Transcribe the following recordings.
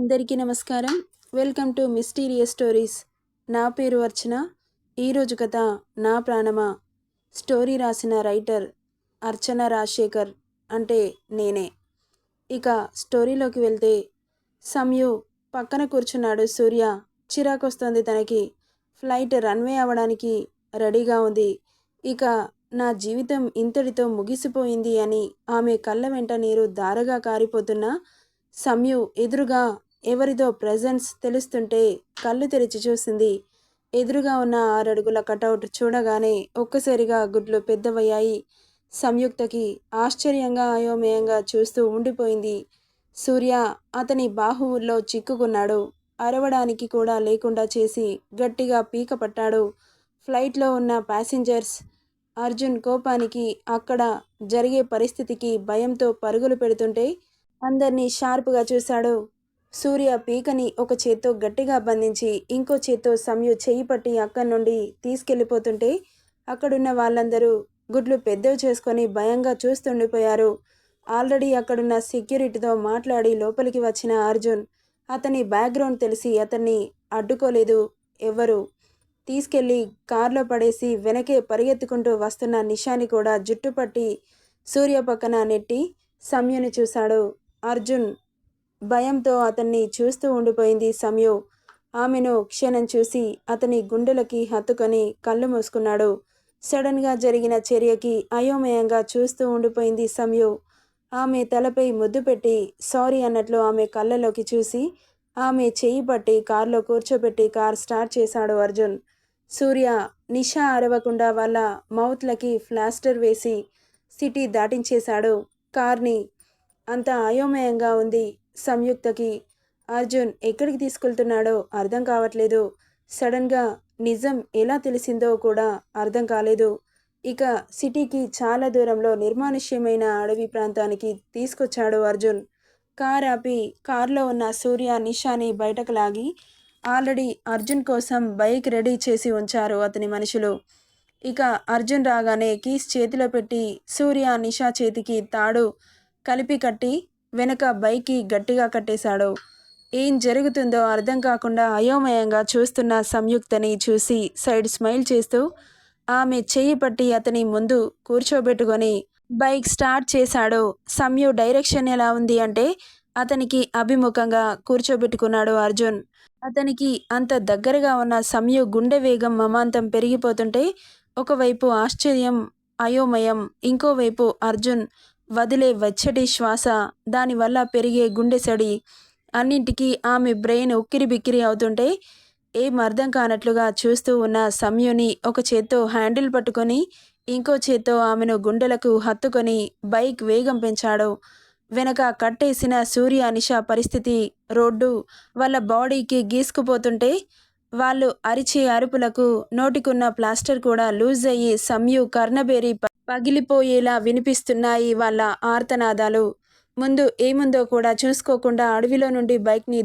అందరికీ నమస్కారం. Welcome to mysterious stories. నా పేరు అర్చన. ఈరోజు కథ నా ప్రాణమా. స్టోరీ రాసిన రైటర్ అర్చన రాజశేఖర్, అంటే నేనే. ఇక స్టోరీలోకి వెళ్తే, సంయు పక్కన కూర్చున్నాడు సూర్య. చిరాకొస్తుంది తనకి. ఫ్లైట్ రన్వే అవ్వడానికి రెడీగా ఉంది. ఇక నా జీవితం ఇంతటితో ముగిసిపోయింది అని ఆమె కళ్ళ వెంట నీరు ధారగా కారిపోతున్నా సంయు ఎదురుగా ఎవరిదో ప్రెజెన్స్ తెలుస్తుంటే కళ్ళు తెరిచి చూసింది. ఎదురుగా ఉన్న 6 అడుగుల కటౌట్ చూడగానే ఒక్కసారిగా గుడ్లు పెద్దవయ్యాయి. సంయుక్తకి ఆశ్చర్యంగా అయోమయంగా చూస్తూ ఉండిపోయింది. సూర్య అతని బాహువుల్లో చిక్కుకున్నాడు. అరవడానికి కూడా లేకుండా చేసి గట్టిగా పీక పట్టాడు. ఫ్లైట్లో ఉన్న ప్యాసింజర్స్ అర్జున్ కోపానికి, అక్కడ జరిగే పరిస్థితికి భయంతో పరుగులు పెడుతుంటే అందర్నీ షార్ప్గా చూశాడు. సూర్య పీకని ఒక చేత్తో గట్టిగా బంధించి ఇంకో చేత్తో సంయు చెయ్యి పట్టి అక్కడి నుండి తీసుకెళ్ళిపోతుంటే అక్కడున్న వాళ్ళందరూ గుడ్లు పెద్దవి చేసుకొని భయంగా చూస్తుండిపోయారు. ఆల్రెడీ అక్కడున్న సెక్యూరిటీతో మాట్లాడి లోపలికి వచ్చిన అర్జున్ అతని బ్యాక్గ్రౌండ్ తెలిసి అతన్ని అడ్డుకోలేదు ఎవరు. తీసుకెళ్లి కార్లో పడేసి వెనకే పరిగెత్తుకుంటూ వస్తున్న నిషాని కూడా జుట్టుపట్టి సూర్య పక్కన నెట్టి సంయుని చూశాడు. అర్జున్ భయంతో అతన్ని చూస్తూ ఉండిపోయింది సంయు. ఆమెను క్షణం చూసి అతని గుండెలకి హత్తుకొని కళ్ళు మూసుకున్నాడు. సడన్గా జరిగిన చర్యకి అయోమయంగా చూస్తూ ఉండిపోయింది సంయు. ఆమె తలపై ముద్దు పెట్టి సారీ అన్నట్లు ఆమె కళ్ళలోకి చూసి ఆమె చెయ్యి పట్టి కారులో కూర్చోబెట్టి కార్ స్టార్ట్ చేశాడు అర్జున్. సూర్య నిషా అరవకుండా వాళ్ళ మౌత్లకి ప్లాస్టర్ వేసి సిటీ దాటించేశాడు కార్ని. అంత అయోమయంగా ఉంది సంయుక్తకి. అర్జున్ ఎక్కడికి తీసుకెళ్తున్నాడో అర్థం కావట్లేదు. సడన్గా నిజం ఎలా తెలిసిందో కూడా అర్థం కాలేదు. ఇక సిటీకి చాలా దూరంలో నిర్మానుష్యమైన అడవి ప్రాంతానికి తీసుకొచ్చాడు అర్జున్. కార్ ఆపి కార్లో ఉన్న సూర్య నిషాని బయటకు లాగి ఆల్రెడీ అర్జున్ కోసం బైక్ రెడీ చేసి ఉంచారు అతని మనుషులు. ఇక అర్జున్ రాగానే కీస్ చేతిలో పెట్టి సూర్య నిషా చేతికి తాడు కలిపి కట్టి వెనక బైక్కి గట్టిగా కట్టేశాడు. ఏం జరుగుతుందో అర్థం కాకుండా అయోమయంగా చూస్తున్న సంయుక్తని చూసి సైడ్ స్మైల్ చేస్తూ ఆమె చెయ్యి పట్టి అతని ముందు కూర్చోబెట్టుకొని బైక్ స్టార్ట్ చేశాడు. సంయు డైరెక్షన్ ఎలా ఉంది అంటే అతనికి అభిముఖంగా కూర్చోబెట్టుకున్నాడు అర్జున్. అతనికి అంత దగ్గరగా ఉన్న సంయు గుండె వేగం మమాంతం పెరిగిపోతుంటే ఒకవైపు ఆశ్చర్యం, అయోమయం, ఇంకోవైపు అర్జున్ వదిలే వెచ్చటి శ్వాస, దానివల్ల పెరిగే గుండెసడి, అన్నింటికీ ఆమె బ్రెయిన్ ఉక్కిరిబిక్కిరి అవుతుంటే ఏం అర్థం కానట్లుగా చూస్తూ ఉన్న సంయుని ఒక చేత్తో హ్యాండిల్ పట్టుకొని ఇంకో చేత్తో ఆమెను గుండెలకు హత్తుకొని బైక్ వేగం పెంచాడు. వెనక కట్టేసిన సూర్య నిషా పరిస్థితి రోడ్డు వాళ్ళ బాడీకి గీసుకుపోతుంటే వాళ్ళు అరిచే అరుపులకు నోటికున్న ప్లాస్టర్ కూడా లూజ్ అయ్యి సంయు కర్ణబేరి పగిలిపోయేలా వినిపిస్తున్నాయి వాళ్ళ ఆర్తనాదాలు. ముందు ఏముందో కూడా చూసుకోకుండా అడవిలో నుండి బైక్ని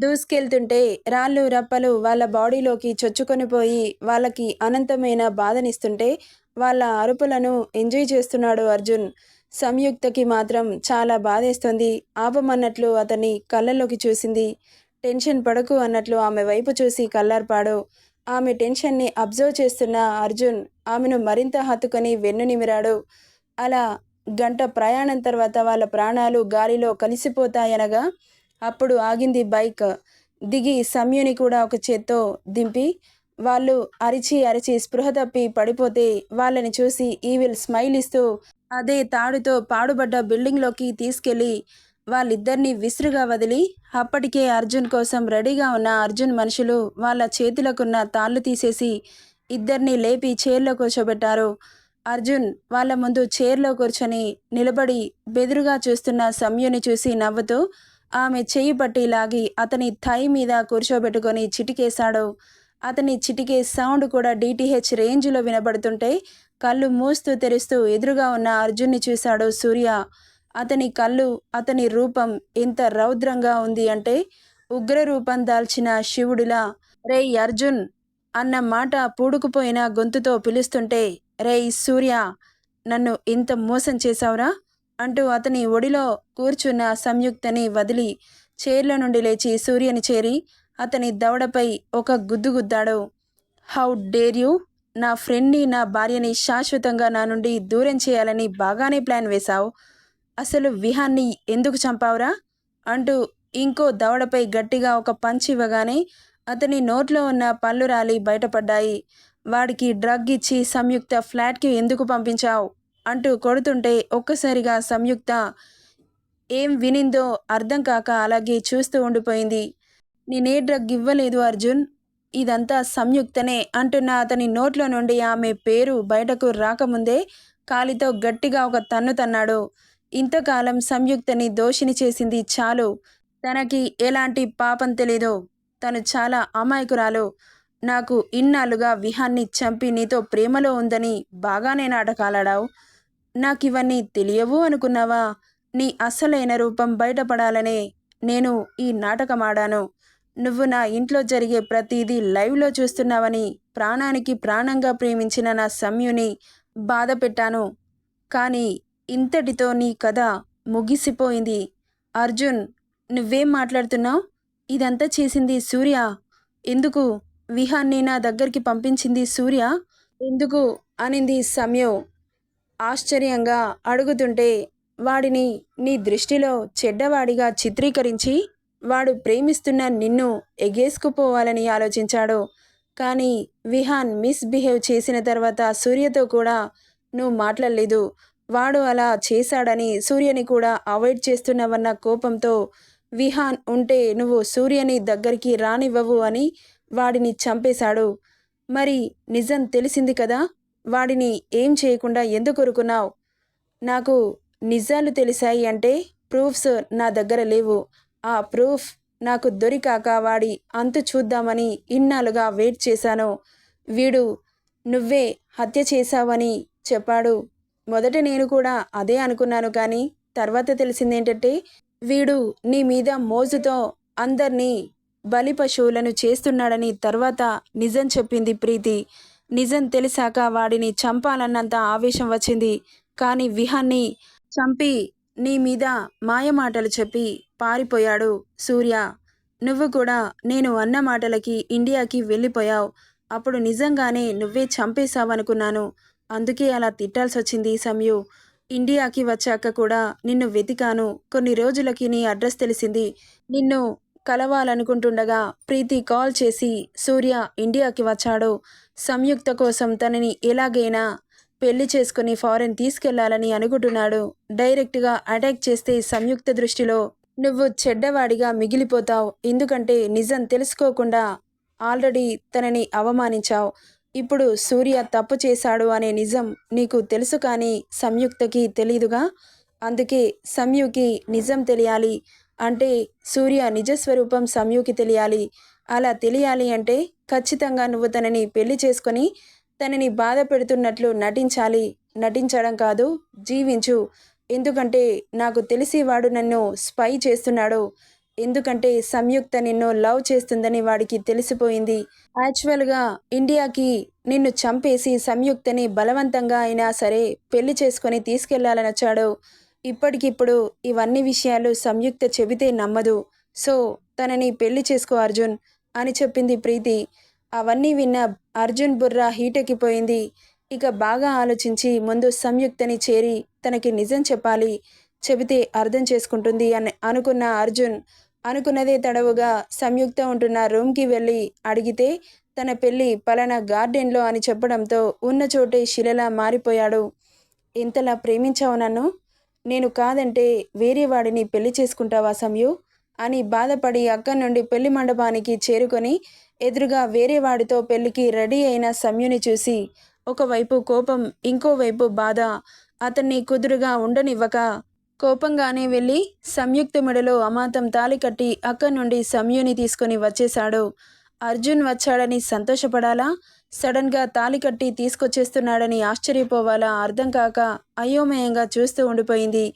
దూసుకెళ్తుంటే రాళ్ళు రప్పలు వాళ్ళ బాడీలోకి చొచ్చుకొని పోయి వాళ్ళకి అనంతమైన బాధనిస్తుంటే వాళ్ళ అరుపులను ఎంజాయ్ చేస్తున్నాడు అర్జున్. సంయుక్తకి మాత్రం చాలా బాధేస్తుంది. ఆపమన్నట్లు అతని కళ్ళలోకి చూసింది. టెన్షన్ పడకు అన్నట్లు ఆమె వైపు చూసి కళ్ళార్పాడు. ఆమె టెన్షన్ని అబ్జర్వ్ చేస్తున్న అర్జున్ ఆమెను మరింత హత్తుకొని వెన్ను నిమిరాడు. అలా గంట ప్రయాణం తర్వాత వాళ్ళ ప్రాణాలు గాలిలో కలిసిపోతాయనగా అప్పుడు ఆగింది బైక్. దిగి సంయుని కూడా ఒక చేత్తో దింపి వాళ్ళు అరిచి అరిచి స్పృహ తప్పి పడిపోతే వాళ్ళని చూసి ఈవిల్ స్మైల్ ఇస్తూ అదే తాడుతో పాడుబడ్డ బిల్డింగ్లోకి తీసుకెళ్లి వాళ్ళిద్దరినీ విసురుగా వదిలి అప్పటికే అర్జున్ కోసం రెడీగా ఉన్న అర్జున్ మనుషులు వాళ్ళ చేతులకున్న తాళ్ళు తీసేసి ఇద్దరిని లేపి చైర్లో కూర్చోబెట్టారు. అర్జున్ వాళ్ళ ముందు చైర్లో కూర్చొని నిలబడి బెదురుగా చూస్తున్న సంయుని చూసి నవ్వుతూ ఆమె చెయ్యి పట్టి లాగి అతని థై మీద కూర్చోబెట్టుకొని చిటికేశాడు. అతని చిటికే సౌండ్ కూడా DTH రేంజ్లో వినబడుతుంటే కళ్ళు మూస్తూ తెరుస్తూ ఎదురుగా ఉన్న అర్జున్ని చూశాడు సూర్య. అతని కళ్ళు, అతని రూపం ఎంత రౌద్రంగా ఉంది అంటే ఉగ్ర రూపం దాల్చిన శివుడిలా. రేయ్ అర్జున్ అన్న మాట పూడుకుపోయిన గొంతుతో పిలుస్తుంటే, రేయ్ సూర్య, నన్ను ఇంత మోసం చేశావురా అంటూ అతని ఒడిలో కూర్చున్న సంయుక్తని వదిలి చైర్లో నుండి లేచి సూర్యని చేరి అతని దవడపై ఒక గుద్దు గుద్దాడు. How dare you! నా ఫ్రెండ్ని, నా భార్యని శాశ్వతంగా నా నుండి దూరం చేయాలని బాగానే ప్లాన్ వేశావు. అసలు విహాన్ని ఎందుకు చంపావురా అంటూ ఇంకో దవడపై గట్టిగా ఒక పంచ్ ఇవ్వగానే అతని నోట్లో ఉన్న పళ్ళు రాలి బయటపడ్డాయి. వాడికి డ్రగ్ ఇచ్చి సంయుక్త ఫ్లాట్కి ఎందుకు పంపించావు అంటూ కొడుతుంటే ఒక్కసారిగా సంయుక్త ఏం వినిందో అర్థం కాక అలాగే చూస్తూ ఉండిపోయింది. నేనే డ్రగ్ ఇవ్వలేదు అర్జున్, ఇదంతా సంయుక్తనే అంటున్న అతని నోట్లో నుండి ఆమె పేరు బయటకు రాకముందే కాలితో గట్టిగా ఒక తన్ను తన్నాడు. ఇంతకాలం సంయుక్తని దోషిని చేసింది చాలు. తనకి ఎలాంటి పాపం తెలీదు. తను చాలా అమాయకురాలు. నాకు ఇన్నాళ్ళుగా విహాన్ని చంపి నీతో ప్రేమలో ఉందని బాగానే నాటకాలాడావు. నాకివన్నీ తెలియవు అనుకున్నావా? నీ అసలైన రూపం బయటపడాలనే నేను ఈ నాటకమాడాను. నువ్వు నా ఇంట్లో జరిగే ప్రతిదీ లైవ్లో చూస్తున్నావని ప్రాణానికి ప్రాణంగా ప్రేమించిన నా సమ్యుని బాధ పెట్టాను. కానీ ఇంతటితో నీ కథ ముగిసిపోయింది. అర్జున్, నువ్వేం మాట్లాడుతున్నావు? ఇదంతా చేసింది సూర్య. ఎందుకు? విహాన్ని నా దగ్గరికి పంపించింది సూర్య ఎందుకు అనింది సమ్యు ఆశ్చర్యంగా అడుగుతుంటే. వాడిని నీ దృష్టిలో చెడ్డవాడిగా చిత్రీకరించి వాడు ప్రేమిస్తున్న నిన్ను ఎగేసుకుపోవాలని ఆలోచించాడు. కానీ విహాన్ మిస్బిహేవ్ చేసిన తర్వాత సూర్యతో కూడా నువ్వు మాట్లాడలేదు. వాడు అలా చేశాడని సూర్యని కూడా అవాయిడ్ చేస్తున్నావన్న కోపంతో విహాన్ ఉంటే నువ్వు సూర్యని దగ్గరికి రానివ్వవు అని వాడిని చంపేశాడు. మరి నిజం తెలిసింది కదా, వాడిని ఏం చేయకుండా ఎందుకు ఊరుకున్నావు? నాకు నిజాలు తెలిసాయి అంటే ప్రూఫ్స్ నా దగ్గర లేవు. ఆ ప్రూఫ్ నాకు దొరికాక వాడి అంతు చూద్దామని ఇన్నాళ్ళుగా వెయిట్ చేశాను. వీడు నువ్వే హత్య చేశావని చెప్పాడు. మొదట నేను కూడా అదే అనుకున్నాను, కానీ తర్వాత తెలిసిందేంటంటే వీడు నీ మీద మోజుతో అందర్నీ బలి పశువులను చేస్తున్నాడని. తర్వాత నిజం చెప్పింది ప్రీతి. నిజం తెలిసాక వాడిని చంపాలన్నంత ఆవేశం వచ్చింది. కానీ విహాన్ని చంపి నీ మీద మాయమాటలు చెప్పి పారిపోయాడు సూర్య. నువ్వు కూడా నేను అన్న మాటలకి ఇండియాకి వెళ్ళిపోయావు. అప్పుడు నిజంగానే నువ్వే చంపేశావనుకున్నాను. అందుకే అలా తిట్టాల్సి వచ్చింది సమ్యు. ఇండియాకి వచ్చాక కూడా నిన్ను వెతికాను. కొన్ని రోజులకి నీ అడ్రస్ తెలిసింది. నిన్ను కలవాలనుకుంటుండగా ప్రీతి కాల్ చేసి సూర్య ఇండియాకి వచ్చాడు. సంయుక్త కోసం తనని ఎలాగైనా పెళ్లి చేసుకుని ఫారెన్ తీసుకెళ్లాలని అనుకుంటున్నాడు. డైరెక్ట్గా అటాక్ చేస్తే సంయుక్త దృష్టిలో నువ్వు చెడ్డవాడిగా మిగిలిపోతావు. ఎందుకంటే నిజం తెలుసుకోకుండా ఆల్రెడీ తనని అవమానించావు. ఇప్పుడు సూర్య తప్పు చేశాడు అనే నిజం నీకు తెలుసు, కానీ సంయుక్తకి తెలీదుగా. అందుకే సమ్యుకి నిజం తెలియాలి అంటే సూర్య నిజస్వరూపం సమ్యుకి తెలియాలి. అలా తెలియాలి అంటే ఖచ్చితంగా నువ్వు తనని పెళ్లి చేసుకొని తనని బాధ పెడుతున్నట్లు నటించాలి. నటించడం కాదు, జీవించు. ఎందుకంటే నాకు తెలిసి వాడు నన్ను స్పై చేస్తున్నాడు. ఎందుకంటే సంయుక్త నిన్ను లవ్ చేస్తుందని వాడికి తెలిసిపోయింది. యాక్చువల్గా ఇండియాకి నిన్ను చంపేసి సంయుక్తని బలవంతంగా అయినా సరే పెళ్లి చేసుకొని తీసుకెళ్లాలని వచ్చాడు. ఇప్పటికిప్పుడు ఇవన్నీ విషయాలు సంయుక్త చెబితే నమ్మదు. సో తనని పెళ్లి చేసుకో అర్జున్ అని చెప్పింది ప్రీతి. అవన్నీ విన్న అర్జున్ బుర్ర హీటెక్కిపోయింది. ఇక బాగా ఆలోచించి ముందు సంయుక్తని చేరి తనకి నిజం చెప్పాలి. చెబితే అర్థం చేసుకుంటుంది అని అనుకున్న అర్జున్ అనుకున్నదే తడవుగా సంయుక్త ఉంటున్న రూమ్కి వెళ్ళి అడిగితే తన పెళ్ళి పలానా గార్డెన్లో అని చెప్పడంతో ఉన్న చోటే శిలలా మారిపోయాడు. ఇంతలా ప్రేమించావు నన్ను? నేను కాదంటే వేరే వాడిని పెళ్లి చేసుకుంటావా సమ్యు అని బాధపడి అక్కడి నుండి పెళ్లి మండపానికి చేరుకొని ఎదురుగా వేరే వాడితో పెళ్లికి రెడీ అయిన సమ్యుని చూసి ఒకవైపు కోపం, ఇంకోవైపు బాధ. అతన్ని కుదురుగా ఉండనివ్వక కోపంగానే వెళ్ళి సంయుక్త మెడలో అమాంతం తాళి కట్టి అక్కడి నుండి సమ్యుని తీసుకొని వచ్చేశాడు. అర్జున్ వచ్చాడని సంతోషపడాలా, సడన్గా తాళి కట్టి తీసుకొచ్చేస్తున్నాడని ఆశ్చర్యపోవాలా అర్థం కాక అయోమయంగా చూస్తూ ఉండిపోయింది.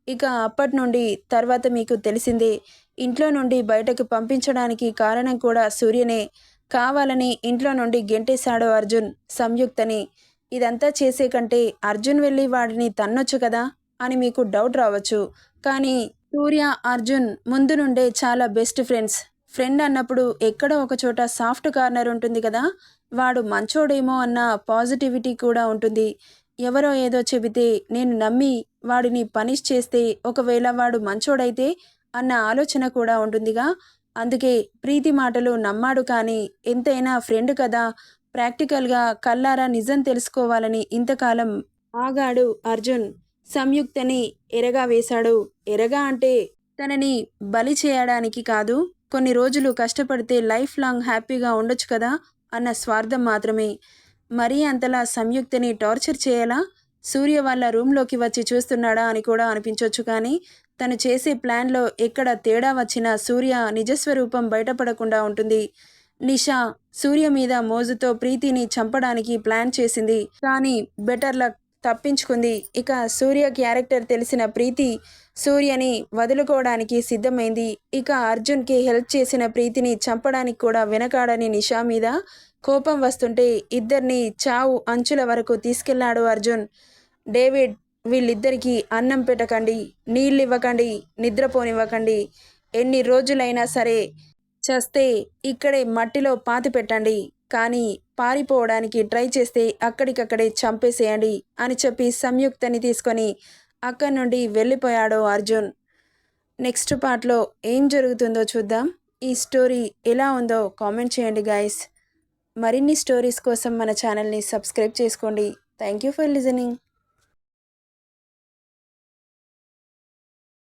ఇక అప్పటి నుండి తర్వాత మీకు తెలిసిందే. ఇంట్లో నుండి బయటకు పంపించడానికి కారణం కూడా సూర్యనే. కావాలని ఇంట్లో నుండి గెంటేశాడు అర్జున్ సంయుక్తని. ఇదంతా చేసే కంటే అర్జున్ వెళ్ళి వాడిని తన్నొచ్చు కదా అని మీకు డౌట్ రావచ్చు. కానీ సూర్య, అర్జున్ ముందు నుండే చాలా బెస్ట్ ఫ్రెండ్స్. ఫ్రెండ్ అన్నప్పుడు ఎక్కడో ఒక చోట సాఫ్ట్ కార్నర్ ఉంటుంది కదా! వాడు మంచోడేమో అన్న పాజిటివిటీ కూడా ఉంటుంది. ఎవరో ఏదో చెబితే నేను నమ్మి వాడిని పనిష్ చేస్తే ఒకవేళ వాడు మంచోడైతే అన్న ఆలోచన కూడా ఉంటుందిగా! అందుకే ప్రీతి మాటలు నమ్మాడు కానీ ఎంతైనా ఫ్రెండ్ కదా! ప్రాక్టికల్‌గా కళ్ళారా నిజం తెలుసుకోవాలని ఇంతకాలం ఆగాడు అర్జున్. సంయుక్తని ఎరగా వేశాడు. ఎరగా అంటే తనని బలి చేయడానికి కాదు. కొన్ని రోజులు కష్టపడితే లైఫ్ లాంగ్ హ్యాపీగా ఉండొచ్చు కదా అన్న స్వార్థం మాత్రమే. మరీ అంతలా సంయుక్తని టార్చర్ చేయాలా? సూర్య వాళ్ళ రూమ్‌లోకి వచ్చి చూస్తున్నాడా అని కూడా అనిపించొచ్చు కానీ, తను చేసే ప్లాన్‌లో ఎక్కడ తేడా వచ్చినా సూర్య నిజస్వరూపం బయటపడకుండా ఉంటుంది. నిషా సూర్య మీద మోజుతో ప్రీతిని చంపడానికి ప్లాన్ చేసింది. కానీ బెటర్ లక్ తప్పించుకుంది. ఇక సూర్య క్యారెక్టర్ తెలిసిన ప్రీతి సూర్యని వదులుకోవడానికి సిద్ధమైంది. ఇక అర్జున్‌కి హెల్ప్ చేసిన ప్రీతిని చంపడానికి కూడా వెనకాడని నిషా మీద కోపం వస్తుంటే ఇద్దరిని చావు అంచుల వరకు తీసుకెళ్లాడు అర్జున్. డేవిడ్, వీళ్ళిద్దరికీ అన్నం పెట్టకండి, నీళ్ళివ్వకండి, నిద్రపోనివ్వకండి. ఎన్ని రోజులైనా సరే చస్తే ఇక్కడే మట్టిలో పాతిపెట్టండి. కానీ పారిపోవడానికి ట్రై చేస్తే అక్కడికక్కడే చంపేసేయండి అని చెప్పి సంయుక్తని తీసుకొని అక్కడి నుండి వెళ్ళిపోయాడు అర్జున్. నెక్స్ట్ పార్ట్‌లో ఏం జరుగుతుందో చూద్దాం. ఈ స్టోరీ ఎలా ఉందో కామెంట్ చేయండి గైస్. మరిన్ని స్టోరీస్ కోసం మన ఛానల్‌ని సబ్స్క్రైబ్ చేసుకోండి. Thank you for listening.